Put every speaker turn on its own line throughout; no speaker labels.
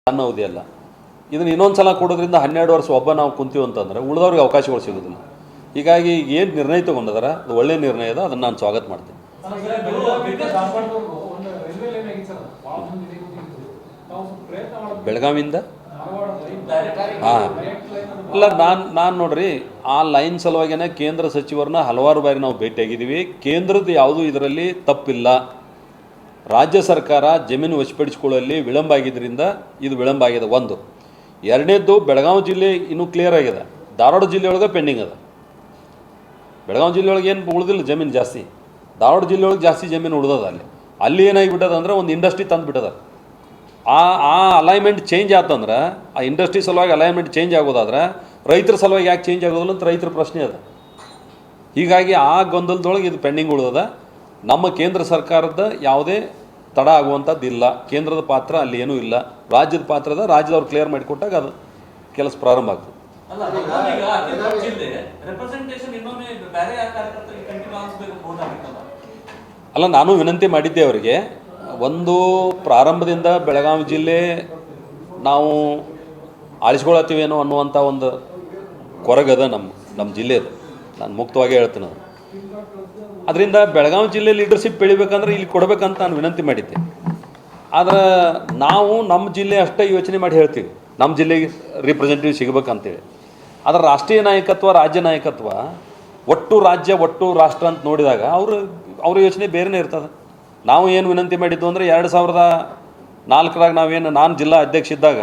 ನನ್ನ ಅವಧಿ ಅಲ್ಲ. ಇದನ್ನು ಇನ್ನೊಂದು ಸಲ ಕೊಡೋದ್ರಿಂದ 12 ವರ್ಷ ಒಬ್ಬ ನಾವು ಕುಂತೀವಿ ಅಂತಂದರೆ ಉಳಿದವ್ರಿಗೆ ಅವಕಾಶಗಳು ಸಿಗೋದಿಲ್ಲ. ಹೀಗಾಗಿ ಏನು ನಿರ್ಣಯ ತೊಗೊಂಡಿದಾರೆ ಅದು ಒಳ್ಳೆಯ ನಿರ್ಣಯ ಇದೆ, ಅದನ್ನು ನಾನು ಸ್ವಾಗತ ಮಾಡ್ತೀನಿ. ಬೆಳಗಾವಿಯಿಂದ ಹಾಂ ಅಲ್ಲ, ನಾನು ನೋಡ್ರಿ ಆ ಲೈನ್ ಸಲುವಾಗಿನೇ ಕೇಂದ್ರ ಸಚಿವರನ್ನ ಹಲವಾರು ಬಾರಿ ನಾವು ಭೇಟಿಯಾಗಿದ್ದೀವಿ. ಕೇಂದ್ರದ ಯಾವುದೂ ಇದರಲ್ಲಿ ತಪ್ಪಿಲ್ಲ. ರಾಜ್ಯ ಸರ್ಕಾರ ಜಮೀನು ವಶಪಡಿಸಿಕೊಳ್ಳುವಲ್ಲಿ ವಿಳಂಬ ಆಗಿದ್ದರಿಂದ ಇದು ವಿಳಂಬ ಆಗಿದೆ. ಒಂದು. ಎರಡನೇದ್ದು, ಬೆಳಗಾವಿ ಜಿಲ್ಲೆ ಇನ್ನೂ ಕ್ಲಿಯರ್ ಆಗಿದೆ, ಧಾರವಾಡ ಜಿಲ್ಲೆಯೊಳಗೆ ಪೆಂಡಿಂಗ್ ಅದ. ಬೆಳಗಾವಿ ಜಿಲ್ಲೆಯೊಳಗೆ ಏನು ಉಳಿದಿಲ್ಲ ಜಮೀನು ಜಾಸ್ತಿ, ಧಾರವಾಡ ಜಿಲ್ಲೆಯೊಳಗೆ ಜಾಸ್ತಿ ಜಮೀನು ಉಳಿದದ. ಅಲ್ಲಿ ಏನಾಗಿಬಿಟ್ಟದ ಅಂದರೆ ಒಂದು ಇಂಡಸ್ಟ್ರಿ ತಂದು ಬಿಟ್ಟದ. ಆ ಅಲೈನ್ಮೆಂಟ್ ಚೇಂಜ್ ಆತಂದ್ರೆ, ಆ ಇಂಡಸ್ಟ್ರಿ ಸಲುವಾಗಿ ಅಲೈನ್ಮೆಂಟ್ ಚೇಂಜ್ ಆಗೋದಾದ್ರೆ ರೈತರ ಸಲುವಾಗಿ ಯಾಕೆ ಚೇಂಜ್ ಆಗೋದಿಲ್ಲ ಅಂತ ರೈತರ ಪ್ರಶ್ನೆ ಅದ. ಹೀಗಾಗಿ ಆ ಗೊಂದಲದೊಳಗೆ ಇದು ಪೆಂಡಿಂಗ್ ಉಳಿದದ. ನಮ್ಮ ಕೇಂದ್ರ ಸರ್ಕಾರದ ಯಾವುದೇ ತಡ ಆಗುವಂಥದ್ದಿಲ್ಲ. ಕೇಂದ್ರದ ಪಾತ್ರ ಅಲ್ಲಿ ಏನೂ ಇಲ್ಲ, ರಾಜ್ಯದ ಪಾತ್ರದ ರಾಜ್ಯದವ್ರು ಕ್ಲಿಯರ್ ಮಾಡಿಕೊಟ್ಟಾಗ ಅದು ಕೆಲಸ ಪ್ರಾರಂಭ ಆಗ್ತದೆ. ಅಲ್ಲ, ನಾನು ವಿನಂತಿ ಮಾಡಿದ್ದೆ ಅವರಿಗೆ. ಒಂದು, ಪ್ರಾರಂಭದಿಂದ ಬೆಳಗಾವಿ ಜಿಲ್ಲೆ ನಾವು ಆಳಿಸ್ಕೊಳತ್ತೀವೇನೋ ಅನ್ನುವಂಥ ಒಂದು ಕೊರಗದ ನಮ್ಮ ಜಿಲ್ಲೆದು. ನಾನು ಮುಕ್ತವಾಗಿ ಹೇಳ್ತೀನಿ ಅದು. ಅದರಿಂದ ಬೆಳಗಾವಿ ಜಿಲ್ಲೆ ಲೀಡರ್ಶಿಪ್ ಬೆಳಿಬೇಕಂದ್ರೆ ಇಲ್ಲಿ ಕೊಡಬೇಕಂತ ನಾನು ವಿನಂತಿ ಮಾಡಿದ್ದೆ. ಆದರೆ ನಾವು ನಮ್ಮ ಜಿಲ್ಲೆ ಅಷ್ಟೇ ಯೋಚನೆ ಮಾಡಿ ಹೇಳ್ತೀವಿ, ನಮ್ಮ ಜಿಲ್ಲೆಗೆ ರಿಪ್ರೆಸೆಂಟೇಟಿವ್ ಸಿಗಬೇಕಂತೇಳಿ. ಆದರೆ ರಾಷ್ಟ್ರೀಯ ನಾಯಕತ್ವ, ರಾಜ್ಯ ನಾಯಕತ್ವ, ಒಟ್ಟು ರಾಜ್ಯ ಒಟ್ಟು ರಾಷ್ಟ್ರ ಅಂತ ನೋಡಿದಾಗ ಅವ್ರ ಯೋಚನೆ ಬೇರೆಯೇ ಇರ್ತದೆ. ನಾವು ಏನು ವಿನಂತಿ ಮಾಡಿದ್ದು ಅಂದರೆ 2004 ನಾನು ಜಿಲ್ಲಾ ಅಧ್ಯಕ್ಷ ಇದ್ದಾಗ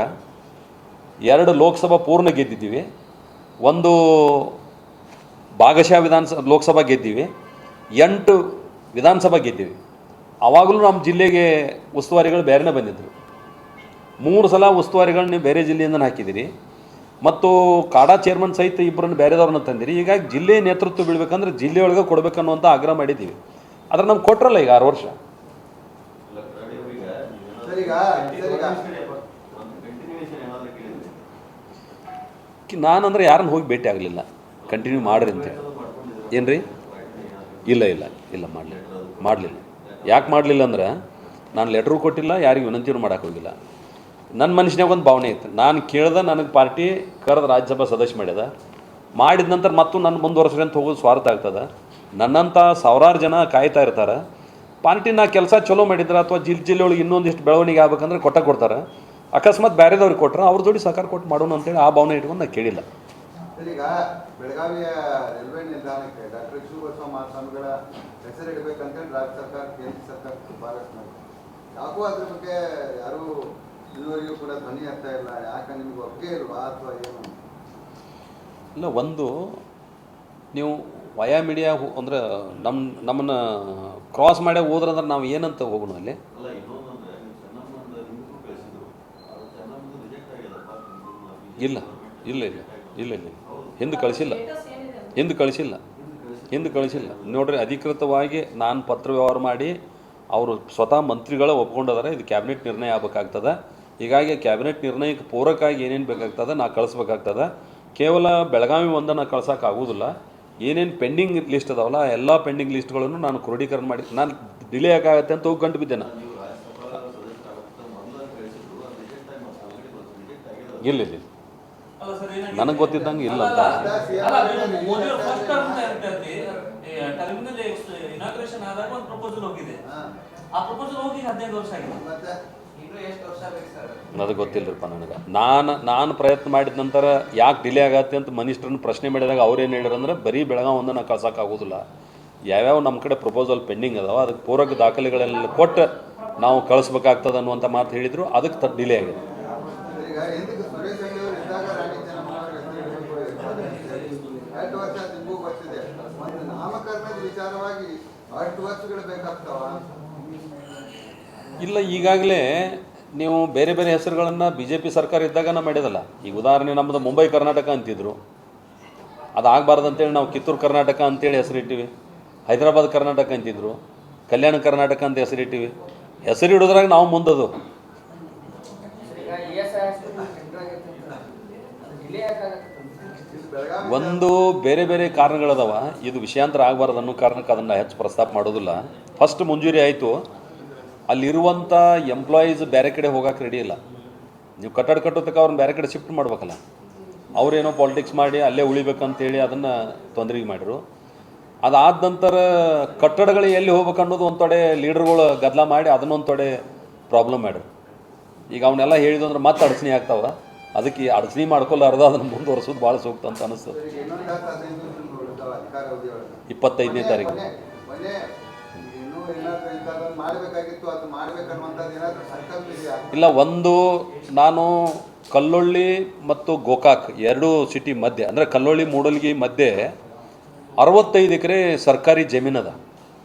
2 ಲೋಕಸಭಾ ಪೂರ್ಣ ಗೆದ್ದಿದ್ದೀವಿ, 1 ಭಾಗಶಃ ಲೋಕಸಭಾ ಗೆದ್ದೀವಿ, 8 ವಿಧಾನಸಭಾ ಗೆದ್ದೀವಿ. ಆವಾಗಲೂ ನಮ್ಮ ಜಿಲ್ಲೆಗೆ ಉಸ್ತುವಾರಿಗಳು ಬೇರೆನೇ ಬಂದಿದ್ದರು. 3 ಸಲ ಉಸ್ತುವಾರಿಗಳನ್ನ ನೀವು ಬೇರೆ ಜಿಲ್ಲೆಯಿಂದ ಹಾಕಿದ್ದೀರಿ, ಮತ್ತು ಕಾಡಾ ಚೇರ್ಮನ್ ಸಹಿತ ಇಬ್ಬರನ್ನು ಬೇರೆದವ್ರನ್ನ ತಂದಿರಿ. ಹೀಗಾಗಿ ಜಿಲ್ಲೆ ನೇತೃತ್ವ ಬೀಳ್ಬೇಕಂದ್ರೆ ಜಿಲ್ಲೆಯೊಳಗೆ ಕೊಡಬೇಕನ್ನುವಂಥ ಆಗ್ರಹ ಮಾಡಿದ್ದೀವಿ. ಆದರೆ ನಮ್ಗೆ ಕೊಟ್ಟರಲ್ಲ ಈಗ 6 ವರ್ಷ. ನಾನಂದ್ರೆ ಯಾರನ್ನು ಹೋಗಿ ಭೇಟಿ ಆಗಲಿಲ್ಲ, ಕಂಟಿನ್ಯೂ ಮಾಡ್ರಿ ಅಂತೇಳಿ. ಏನು ರೀ? ಇಲ್ಲ ಮಾಡಲಿಲ್ಲ. ಯಾಕೆ ಮಾಡಲಿಲ್ಲ ಅಂದ್ರೆ ನಾನು ಲೆಟ್ರೂ ಕೊಟ್ಟಿಲ್ಲ, ಯಾರಿಗೆ ವಿನಂತಿನೂ ಮಾಡೋಕೆ ಹೋಗಿಲ್ಲ. ನನ್ನ ಮನುಷ್ಯನಾಗ ಒಂದು ಭಾವನೆ ಇತ್ತು, ನಾನು ಕೇಳ್ದೆ, ನನಗೆ ಪಾರ್ಟಿ ಕರೆದ ರಾಜ್ಯಸಭಾ ಸದಸ್ಯ ಮಾಡಿದ ನಂತರ ಮತ್ತು ನನ್ನ ಮುಂದುವರ್ಸ್ರಿ ಅಂತ ಹೋಗೋದು ಸ್ವಾರ್ಥ ಆಗ್ತದೆ. ನನ್ನಂಥ ಸಾವಿರಾರು ಜನ ಕಾಯ್ತಾ ಇರ್ತಾರೆ. ಪಾರ್ಟಿ ನಾ ಕೆಲಸ ಚಲೋ ಮಾಡಿದ್ರೆ ಅಥವಾ ಜಿಲ್ಲೆಯೊಳಗೆ ಇನ್ನೊಂದಿಷ್ಟು ಬೆಳವಣಿಗೆ ಆಗ್ಬೇಕಂದ್ರೆ ಕೊಡ್ತಾರೆ. ಅಕಸ್ಮಾತ್ ಬೇರೆದವ್ರಿಗೆ ಕೊಟ್ಟರೆ ಅವ್ರ ಜೋಡಿ ಸಹಕಾರ ಕೊಟ್ಟು ಮಾಡೋಣ ಅಂತೇಳಿ ಆ ಭಾವನೆ ಇಟ್ಕೊಂಡು ನಾನು ಕೇಳಿಲ್ಲ.
ಈಗ ಬೆಳಗಾವಿಯ ರೈಲ್ವೆ ನಿಲ್ದಾಣಕ್ಕೆ ಡಾಕ್ಟರ್ ಶಿವಬಸವ ಮಹಾಸ್ವಾಮಿಗಳ ಹೆಸರಿಡಬೇಕಂತೇಳಿ ರಾಜ್ಯ ಸರ್ಕಾರ ಕೇಂದ್ರ ಸರ್ಕಾರ ಶಿಫಾರಸು ಮಾಡಿ, ಯಾಕೋ ಅದ್ರ ಬಗ್ಗೆ ಯಾರೂ ಇದುವರೆಗೂ ಕೂಡ ಧ್ವನಿ ಆಗ್ತಾ ಇಲ್ಲ. ಯಾಕೆ ನಿಮ್ಗೆ ಒಪ್ಪಿಗೆ ಇಲ್ವಾ ಅಥವಾ ಏನು?
ಇಲ್ಲ, ಒಂದು, ನೀವು ವಯಾ ಮೀಡಿಯಾ ಅಂದ್ರೆ ನಮ್ಮನ್ನು ಕ್ರಾಸ್ ಮಾಡೇ ಹೋದ್ರಂದ್ರೆ ನಾವು ಏನಂತ ಹೋಗೋಣ ಅಲ್ಲಿ? ಇಲ್ಲ ಹಿಂದೆ ಕಳಿಸಿಲ್ಲ ನೋಡ್ರಿ. ಅಧಿಕೃತವಾಗಿ ನಾನು ಪತ್ರ ವ್ಯವಹಾರ ಮಾಡಿ ಅವರು ಸ್ವತಃ ಮಂತ್ರಿಗಳ ಒಪ್ಕೊಂಡಿದ್ದಾರೆ. ಇದು ಕ್ಯಾಬಿನೆಟ್ ನಿರ್ಣಯ ಆಗಬೇಕಾಗ್ತದೆ. ಹೀಗಾಗಿ ಕ್ಯಾಬಿನೆಟ್ ನಿರ್ಣಯಕ್ಕೆ ಪೂರಕವಾಗಿ ಏನೇನು ಬೇಕಾಗ್ತದೆ ನಾ ಕಳಿಸ್ಬೇಕಾಗ್ತದೆ. ಕೇವಲ ಬೆಳಗಾವಿ ಒಂದನ್ನು ಕಳ್ಸೋಕ್ಕಾಗೋದಿಲ್ಲ. ಏನೇನು ಪೆಂಡಿಂಗ್ ಲಿಸ್ಟ್ ಅದಾವಲ್ಲ, ಎಲ್ಲ ಪೆಂಡಿಂಗ್ ಲಿಸ್ಟ್ಗಳನ್ನು ನಾನು ಕ್ರೋಢೀಕರಣ ಮಾಡಿ, ನಾನು ಡಿಲೇ ಆಗುತ್ತೆ ಅಂತ ಹೋಗಿ ಗಂಟು ಬಿದ್ದೆ ನಾನು. ಇಲ್ಲ ನನಗೆ ಗೊತ್ತಿದ್ದಂಗೆ ಇಲ್ಲ ಅಂತ. ಅದು ಗೊತ್ತಿಲ್ಲರಪ್ಪ ನನಗೆ. ನಾನು ಪ್ರಯತ್ನ ಮಾಡಿದ ನಂತರ ಯಾಕೆ ಡಿಲೇ ಆಗತ್ತೆ ಅಂತ ಮಿನಿಸ್ಟ್ರನ್ನ ಪ್ರಶ್ನೆ ಮಾಡಿದಾಗ ಅವ್ರೇನು ಹೇಳಿರಂದ್ರೆ, ಬರೀ ಬೆಳಗಾವಿ ಒಂದನ್ನು ಕಳ್ಸೋಕ್ಕಾಗೋದಿಲ್ಲ, ಯಾವ್ಯಾವ ನಮ್ಮ ಕಡೆ ಪ್ರಪೋಸಲ್ ಪೆಂಡಿಂಗ್ ಅದಾವ ಅದಕ್ಕೆ ಪೂರಕ ದಾಖಲೆಗಳೆಲ್ಲ ಕೊಟ್ಟು ನಾವು ಕಳಿಸ್ಬೇಕಾಗ್ತದೆ ಅನ್ನುವಂಥ ಮಾತು ಹೇಳಿದರು. ಅದಕ್ಕೆ ಡಿಲೇ ಆಗಿದೆ. ಇಲ್ಲ, ಈಗಾಗಲೇ ನೀವು ಬೇರೆ ಬೇರೆ ಹೆಸರುಗಳನ್ನು BJP ಸರ್ಕಾರ ಇದ್ದಾಗನ ಮಾಡಿದಲ್ಲ. ಈಗ ಉದಾಹರಣೆ ನಮ್ಮದು ಮುಂಬೈ ಕರ್ನಾಟಕ ಅಂತಿದ್ರು, ಅದಾಗಬಾರ್ದಂತೇಳಿ ನಾವು ಕಿತ್ತೂರು ಕರ್ನಾಟಕ ಅಂತೇಳಿ ಹೆಸರಿಟ್ಟಿವಿ. ಹೈದರಾಬಾದ್ ಕರ್ನಾಟಕ ಅಂತಿದ್ರು, ಕಲ್ಯಾಣ ಕರ್ನಾಟಕ ಅಂತ ಹೆಸರಿಟ್ಟಿವಿ. ಹೆಸರಿಡೋದ್ರಾಗ ನಾವು ಮುಂದದು. ಒಂದು ಬೇರೆ ಬೇರೆ ಕಾರಣಗಳದಾವ. ಇದು ವಿಷಯಾಂತರ ಆಗಬಾರ್ದು ಅನ್ನೋ ಕಾರಣಕ್ಕೆ ಅದನ್ನು ಹೆಚ್ಚು ಪ್ರಸ್ತಾಪ ಮಾಡೋದಿಲ್ಲ. ಫಸ್ಟ್ ಮಂಜೂರಿ ಆಯಿತು, ಅಲ್ಲಿರುವಂಥ ಎಂಪ್ಲಾಯೀಸ್ ಬೇರೆ ಕಡೆ ಹೋಗೋಕೆ ರೆಡಿ ಇಲ್ಲ. ನೀವು ಕಟ್ಟಡ ಕಟ್ಟೋದಕ್ಕೆ ಅವ್ರನ್ನ ಬೇರೆ ಕಡೆ ಶಿಫ್ಟ್ ಮಾಡ್ಬೇಕಲ್ಲ. ಅವರೇನೋ ಪಾಲಿಟಿಕ್ಸ್ ಮಾಡಿ ಅಲ್ಲೇ ಉಳಿಬೇಕಂತೇಳಿ ಅದನ್ನು ತೊಂದರೆಗೆ ಮಾಡಿರು. ಅದಾದ ನಂತರ ಕಟ್ಟಡಗಳು ಎಲ್ಲಿ ಹೋಗ್ಬೇಕು ಅನ್ನೋದು ಒಂದು ತೊಡೆ ಲೀಡರ್ಗಳು ಗದ್ದಲ ಮಾಡಿ ಅದನ್ನೊಂದು ತೊಡೆ ಪ್ರಾಬ್ಲಮ್ ಮಾಡ್ರು. ಈಗ ಅವನ್ನೆಲ್ಲ ಹೇಳಿದ್ರು ಅಂದ್ರೆ ಮತ್ತೆ ಅಡಚಣೆ ಆಗ್ತಾವ. ಅದಕ್ಕೆ ಅಡಚಣೆ ಮಾಡ್ಕೊಲಾರ್ದ ಅದನ್ನು ಮುಂದುವರ್ಸೋದು ಭಾಳ ಸೂಕ್ತ ಅಂತ ಅನಿಸ್ತದೆ. 25ನೇ ತಾರೀಕು ಇಲ್ಲ, ಒಂದು ನಾನು ಕಲ್ಲೊಳ್ಳಿ ಮತ್ತು ಗೋಕಾಕ್ ಎರಡೂ ಸಿಟಿ ಮಧ್ಯೆ, ಅಂದರೆ ಕಲ್ಲೊಳ್ಳಿ ಮೂಡಲ್ಗಿ ಮಧ್ಯೆ 65 ಎಕರೆ ಸರ್ಕಾರಿ ಜಮೀನದ.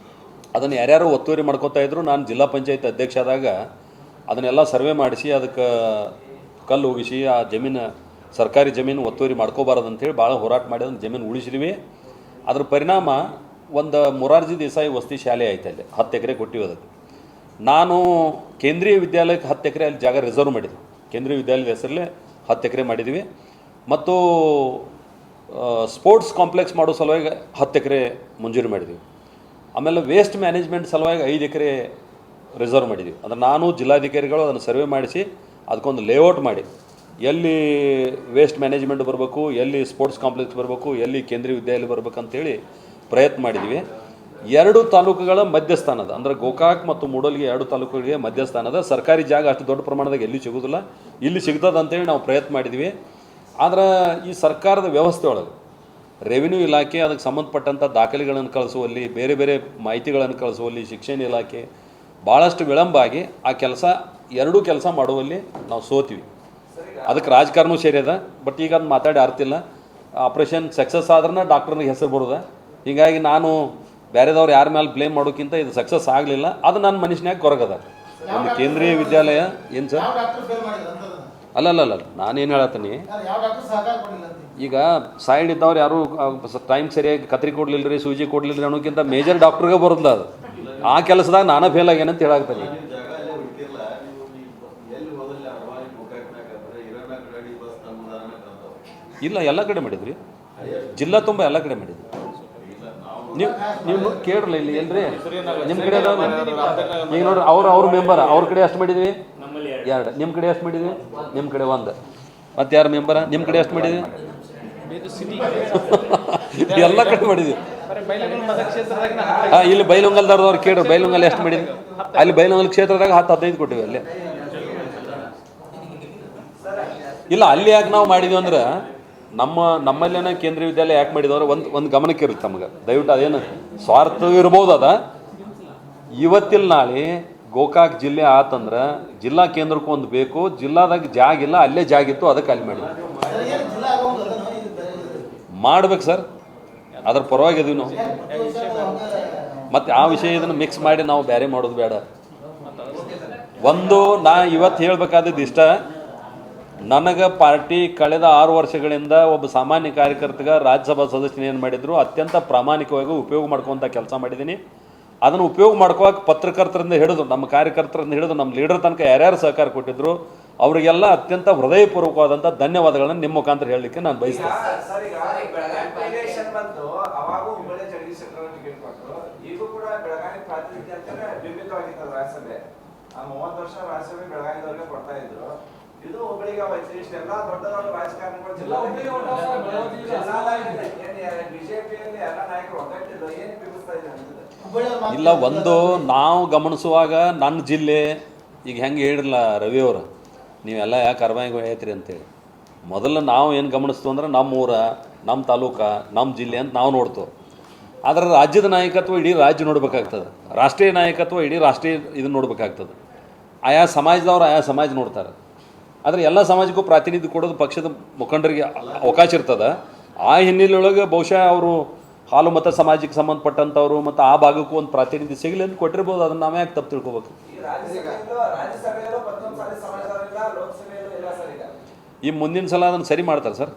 ಅದನ್ನು ಯಾರ್ಯಾರು ಒತ್ತುವರಿ ಮಾಡ್ಕೋತಾ ಇದ್ರು. ನಾನು ಜಿಲ್ಲಾ ಪಂಚಾಯತ್ ಅಧ್ಯಕ್ಷ ಆದಾಗ ಅದನ್ನೆಲ್ಲ ಸರ್ವೆ ಮಾಡಿಸಿ ಅದಕ್ಕೆ ಕಲ್ಲು ಹೋಗಿಸಿ ಆ ಜಮೀನು ಸರ್ಕಾರಿ ಜಮೀನು ಒತ್ತುವರಿ ಮಾಡ್ಕೋಬಾರದು ಅಂತೇಳಿ ಭಾಳ ಹೋರಾಟ ಮಾಡಿ ಅದನ್ನು ಜಮೀನು ಉಳಿಸಿದ್ವಿ. ಅದ್ರ ಪರಿಣಾಮ ಒಂದು ಮೊರಾರ್ಜಿ ದೇಸಾಯಿ ವಸತಿ ಶಾಲೆ ಐತೆ, ಅಲ್ಲಿ 10 ಎಕರೆ ಕೊಟ್ಟಿವಿ. ಅದಕ್ಕೆ ನಾನು ಕೇಂದ್ರೀಯ ವಿದ್ಯಾಲಯಕ್ಕೆ 10 ಎಕರೆ ಅಲ್ಲಿ ಜಾಗ ರಿಸರ್ವ್ ಮಾಡಿದ್ವಿ. ಕೇಂದ್ರೀಯ ವಿದ್ಯಾಲಯದ ಹೆಸರಲ್ಲೇ 10 ಎಕರೆ ಮಾಡಿದ್ವಿ. ಮತ್ತು ಸ್ಪೋರ್ಟ್ಸ್ ಕಾಂಪ್ಲೆಕ್ಸ್ ಮಾಡೋ ಸಲುವಾಗಿ 10 ಎಕರೆ ಮಂಜೂರಿ ಮಾಡಿದ್ವಿ. ಆಮೇಲೆ ವೇಸ್ಟ್ ಮ್ಯಾನೇಜ್ಮೆಂಟ್ ಸಲುವಾಗಿ 5 ಎಕರೆ ರಿಸರ್ವ್ ಮಾಡಿದ್ವಿ. ಅದನ್ನು ನಾನು ಜಿಲ್ಲಾಧಿಕಾರಿಗಳು ಅದನ್ನು ಸರ್ವೆ ಮಾಡಿಸಿ ಅದಕ್ಕೊಂದು ಲೇಔಟ್ ಮಾಡಿ ಎಲ್ಲಿ ವೇಸ್ಟ್ ಮ್ಯಾನೇಜ್ಮೆಂಟ್ ಬರಬೇಕು, ಎಲ್ಲಿ ಸ್ಪೋರ್ಟ್ಸ್ ಕಾಂಪ್ಲೆಕ್ಸ್ ಬರಬೇಕು, ಎಲ್ಲಿ ಕೇಂದ್ರೀಯ ವಿದ್ಯಾಲಯ ಬರಬೇಕಂತೇಳಿ ಪ್ರಯತ್ನ ಮಾಡಿದ್ವಿ. 2 ತಾಲೂಕುಗಳ ಮಧ್ಯಸ್ಥಾನದ, ಅಂದರೆ ಗೋಕಾಕ್ ಮತ್ತು ಮೂಡಲ್ಗಿ 2 ತಾಲೂಕುಗಳಿಗೆ ಮಧ್ಯಸ್ಥಾನದ ಸರ್ಕಾರಿ ಜಾಗ ಅಷ್ಟು ದೊಡ್ಡ ಪ್ರಮಾಣದಾಗ ಎಲ್ಲಿ ಸಿಗೋದಿಲ್ಲ, ಇಲ್ಲಿ ಸಿಗ್ತದೆ ಅಂತೇಳಿ ನಾವು ಪ್ರಯತ್ನ ಮಾಡಿದ್ವಿ. ಆದರೆ ಈ ಸರ್ಕಾರದ ವ್ಯವಸ್ಥೆ ಒಳಗೆ ರೆವಿನ್ಯೂ ಇಲಾಖೆ ಅದಕ್ಕೆ ಸಂಬಂಧಪಟ್ಟಂಥ ದಾಖಲೆಗಳನ್ನು ಕಳಿಸುವಲ್ಲಿ, ಬೇರೆ ಬೇರೆ ಮಾಹಿತಿಗಳನ್ನು ಕಳಿಸುವಲ್ಲಿ ಶಿಕ್ಷಣ ಇಲಾಖೆ ಭಾಳಷ್ಟು ವಿಳಂಬ ಆಗಿ ಆ ಎರಡೂ ಕೆಲಸ ಮಾಡುವಲ್ಲಿ ನಾವು ಸೋತೀವಿ. ಅದಕ್ಕೆ ರಾಜಕಾರಣವೂ ಸೇರಿದ. ಬಟ್ ಈಗ ಅದು ಮಾತಾಡಿ ಅರ್ತಿಲ್ಲ. ಆಪ್ರೇಷನ್ ಸಕ್ಸಸ್ ಆದ್ರೆ ಡಾಕ್ಟರ್ನಿಗೆ ಹೆಸರು ಬರೋದ. ಹೀಗಾಗಿ ನಾನು ಬೇರೆದವ್ರು ಯಾರ ಮೇಲೆ ಬ್ಲೇಮ್ ಮಾಡೋಕ್ಕಿಂತ ಇದು ಸಕ್ಸಸ್ ಆಗಲಿಲ್ಲ. ಅದು ನನ್ನ ಮನುಷ್ಯನಾಗ ಕೊರಗದ. ಒಂದು ಕೇಂದ್ರೀಯ ವಿದ್ಯಾಲಯ ಏನು ಸರ್? ಅಲ್ಲಲ್ಲ, ನಾನೇನು ಹೇಳತ್ತೀನಿ, ಈಗ ಸೈಡ್ ಇದ್ದವ್ರು ಯಾರು ಟೈಮ್ ಸರಿಯಾಗಿ ಕತ್ರಿ ಕೊಡ್ಲಿಲ್ಲ ರೀ, ಸೂಜಿ ಕೊಡ್ಲಿಲ್ಲ ರೀ ಅನ್ನೋಕ್ಕಿಂತ ಮೇಜರ್ ಡಾಕ್ಟ್ರಿಗೆ ಬರೋದಿಲ್ಲ ಅದು. ಆ ಕೆಲಸದಾಗ ನಾನೇ ಫೇಲ್ ಆಗ್ಯಾನಂತ ಹೇಳಾಗ್ತಾನೆ. ಇಲ್ಲ, ಎಲ್ಲ ಕಡೆ ಮಾಡಿದ್ರಿ, ಜಿಲ್ಲಾ ತುಂಬ ಎಲ್ಲ ಕಡೆ ಮಾಡಿದ್ರಿ. ನೀವು ಕೇಳ್ರಲ್ಲ ಇಲ್ಲಿ ಏನ್ರಿ ನಿಮ್ಮ ಕಡೆ ಅದಾವ. ಈಗ ನೋಡ್ರಿ ಅವ್ರ ಮೆಂಬರ್ ಅವ್ರ ಕಡೆ ಎಷ್ಟು ಮಾಡಿದ್ವಿ? 2. ನಿಮ್ಮ ಕಡೆ ಎಷ್ಟು ಮಾಡಿದ್ವಿ? ನಿಮ್ಮ ಕಡೆ 1. ಮತ್ತೆ ಯಾರು ಮೆಂಬರ? ನಿಮ್ಮ ಕಡೆ ಎಷ್ಟು ಮಾಡಿದ್ವಿ? ಎಲ್ಲ ಕಡೆ ಮಾಡಿದ್ವಿ. ಇಲ್ಲಿ ಬೈಲೊಂಗಲ್ದವ್ರದವ್ರು ಕೇಳ್ರಿ, ಬೈಲೊಂಗಲ್ ಎಷ್ಟು ಮಾಡಿದ್ವಿ? ಅಲ್ಲಿ ಬೈಲೊಂಗಲ್ ಕ್ಷೇತ್ರದಾಗ 10-15 ಕೊಟ್ಟಿವಿ. ಅಲ್ಲಿ ಇಲ್ಲ, ಅಲ್ಲಿ ಯಾಕೆ ನಾವು ಮಾಡಿದ್ವಿ ಅಂದ್ರೆ ನಮ್ಮಲ್ಲೇನ ಕೇಂದ್ರೀಯ ವಿದ್ಯಾಲಯ ಯಾಕೆ ಮಾಡಿದವ್ರೆ ಒಂದು ಗಮನಕ್ಕೆ ಇರುತ್ತೆ ನಮಗೆ. ದಯವಿಟ್ಟು ಅದೇನು ಸ್ವಾರ್ಥ ಇರ್ಬೋದು. ಇವತ್ತಿಲ್ಲ ನಾಳೆ ಗೋಕಾಕ್ ಜಿಲ್ಲೆ ಆತಂದ್ರೆ ಜಿಲ್ಲಾ ಕೇಂದ್ರಕ್ಕೆ ಒಂದು ಬೇಕು. ಜಿಲ್ಲಾದಾಗ ಜಾಗ ಇಲ್ಲ, ಅಲ್ಲೇ ಜಾಗಿತ್ತು, ಅದಕ್ಕೆ ಅಲ್ಲಿ ಮಾಡಿದ್ವಿ. ಮಾಡ್ಬೇಕು ಸರ್, ಅದ್ರ ಪರವಾಗಿದ್ದೀವಿ ನಾವು. ಮತ್ತು ಆ ವಿಷಯ ಇದನ್ನು ಮಿಕ್ಸ್ ಮಾಡಿ ನಾವು ಬೇರೆ ಮಾಡೋದು ಬೇಡ. ನಾ ಇವತ್ತು ಹೇಳಬೇಕಾದದ್ದು ಇಷ್ಟ. ನನಗೆ ಪಾರ್ಟಿ ಕಳೆದ 6 ವರ್ಷಗಳಿಂದ ಒಬ್ಬ ಸಾಮಾನ್ಯ ಕಾರ್ಯಕರ್ತಗ ರಾಜ್ಯಸಭಾ ಸದಸ್ಯನ ಏನು ಮಾಡಿದ್ರು ಅತ್ಯಂತ ಪ್ರಾಮಾಣಿಕವಾಗಿ ಉಪಯೋಗ ಮಾಡ್ಕೊತ ಕೆಲಸ ಮಾಡಿದ್ದೀನಿ. ಅದನ್ನು ಉಪಯೋಗ ಮಾಡ್ಕೋಕೆ ಪತ್ರಕರ್ತರಿಂದ ಹಿಡಿದು ನಮ್ಮ ಕಾರ್ಯಕರ್ತರಿಂದ ಹಿಡಿದು ನಮ್ಮ ಲೀಡರ್ ತನಕ ಯಾರ್ಯಾರು ಸಹಕಾರ ಕೊಟ್ಟಿದ್ರು ಅವರಿಗೆಲ್ಲ ಅತ್ಯಂತ ಹೃದಯಪೂರ್ವಕವಾದಂಥ ಧನ್ಯವಾದಗಳನ್ನು ನಿಮ್ಮ ಮುಖಾಂತರ ಹೇಳಲಿಕ್ಕೆ ನಾನು ಬಯಸ್ತೇನೆ.
ಇದು ಒಬ್ಬಳಿಗೆ ಎಲ್ಲ ದೊಡ್ಡ ದೊಡ್ಡ ರಾಜಕಾರಣಿಗಳು ಬಿಜೆಪಿಯಲ್ಲಿ ಎಲ್ಲ ನಾಯಕರು ಒಗ್ಗಟ್ಟಿಲ್ಲ, ಏನು ಬಿಡಿಸ್ತಾ ಇದ್ದಾರೆ?
ಇಲ್ಲ, ನಾವು ಗಮನಿಸುವಾಗ ನನ್ನ ಜಿಲ್ಲೆ ಈಗ ಹೆಂಗೆ ಹೇಳಿರಲ್ಲ ರವಿಯವರು, ನೀವೆಲ್ಲ ಯಾಕೆ ಅರ್ಬಾಯಿಗೆ ಹೇಳ್ತೀರಿ ಅಂತೇಳಿ. ಮೊದಲು ನಾವು ಏನು ಗಮನಿಸ್ತು ಅಂದ್ರೆ ನಮ್ಮ ಊರ, ನಮ್ಮ ತಾಲೂಕ, ನಮ್ಮ ಜಿಲ್ಲೆ ಅಂತ ನಾವು ನೋಡ್ತೇವೆ. ಆದರೆ ರಾಜ್ಯದ ನಾಯಕತ್ವ ಇಡೀ ರಾಜ್ಯ ನೋಡ್ಬೇಕಾಗ್ತದೆ, ರಾಷ್ಟ್ರೀಯ ನಾಯಕತ್ವ ಇಡೀ ರಾಷ್ಟ್ರೀಯ ಇದನ್ನು ನೋಡ್ಬೇಕಾಗ್ತದೆ. ಆಯಾ ಸಮಾಜದವ್ರು ಆಯಾ ಸಮಾಜ ನೋಡ್ತಾರೆ. ಆದರೆ ಎಲ್ಲ ಸಮಾಜಕ್ಕೂ ಪ್ರಾತಿನಿಧ್ಯ ಕೊಡೋದು ಪಕ್ಷದ ಮುಖಂಡರಿಗೆ ಅವಕಾಶ ಇರ್ತದೆ. ಆ ಹಿನ್ನೆಲೆಯೊಳಗೆ ಬಹುಶಃ ಅವರು ಹಾಲು ಮತ ಸಮಾಜಕ್ಕೆ ಸಂಬಂಧಪಟ್ಟಂಥವ್ರು ಮತ್ತು ಆ ಭಾಗಕ್ಕೂ ಒಂದು ಪ್ರಾತಿನಿಧ್ಯ ಸಿಗಲಿ ಅಂತ ಕೊಟ್ಟಿರ್ಬೋದು. ಅದನ್ನು ನಾವೇ ಯಾಕೆ ತಪ್ಪು ತಿಳ್ಕೊಬೇಕು? ಈ ಮುಂದಿನ ಸಲ ಅದನ್ನು ಸರಿ ಮಾಡ್ತಾರೆ ಸರ್.